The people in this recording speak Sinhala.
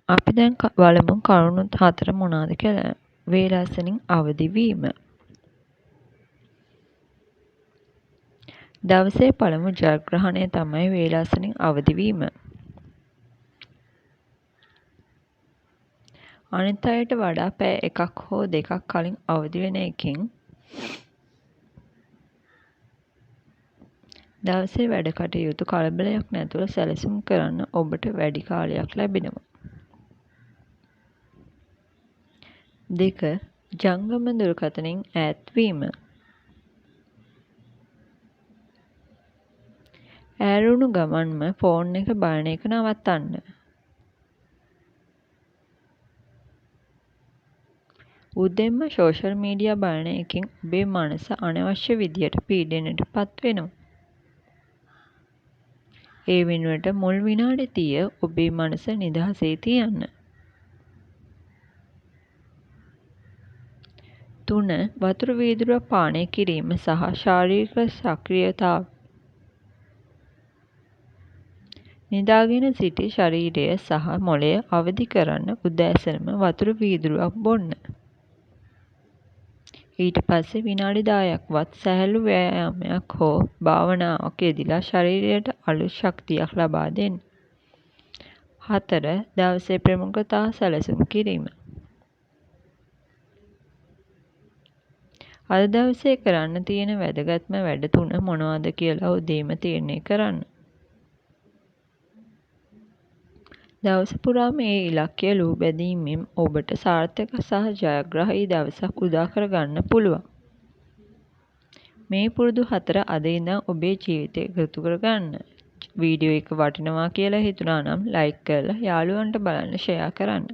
අපි දැන් බලමු කරුණු 4 මොනවාද කියලා. වේලාසනින් අවදි වීම. දවසේ පළමු ජයග්‍රහණය තමයි වේලාසනින් අවදි වීම. අනිත් අයට වඩා පැය 1ක් හෝ 2ක් කලින් අවදි වෙන එකෙන් දවසේ වැඩ කටයුතු කලබලයක් නැතුව සැලසුම් කරන්න ඔබට වැඩි කාලයක් ලැබෙනවා. 2. ජංගම දුරකථනයෙන් ඈත් වීම. ඈරුණු ගමන්ම ෆෝන් එක බලන එක නවත්තන්න. උදෙන්ම සෝෂල් මීඩියා බලන එකෙන් ඔබේ මනස අනවශ්‍ය විදියට පීඩනයට පත් වෙනවා. ඒ වෙනුවට මුල් විනාඩි 30 ඔබේ මනස නිදහසේ තියන්න. 3. වතුර වීදුරුවක් පානය කිරීම සහ ශාරීරික සක්‍රියතාව. නිදාගෙන සිටි ශරීරය සහ මොළය අවදි කරන්න උදෑසනම වතුර වීදුරුවක් බොන්න. ඊට පස්සේ විනාඩි 10ක්වත් සැහැල්ලු ව්‍යායාමයක් හෝ භාවනාවක් යෙදලා ශරීරයට අලුත් ශක්තියක් ලබා දෙන්න. 4. දවසේ ප්‍රමුඛතා සැලසුම් කිරීම. අද දවසේ කරන්න තියෙන වැදගත්ම වැඩ 3 මොනවද කියලා උදේම තීරණය කරන්න. දවස පුරාම ඒ ඉලක්කය ලුහුබැඳීමෙන් ඔබට සාර්ථක සහ ජයග්‍රාහී දවසක් උදා කරගන්න පුළුවන්. මේ පුරුදු 4 අද ඉඳන් ඔබේ ජීවිතේ එකතු කරගන්න. වීඩියෝ එක වටිනවා කියලා හිතුණා නම් ලයික් කරලා යාළුවන්ට බලන්න ෂෙයා කරන්න.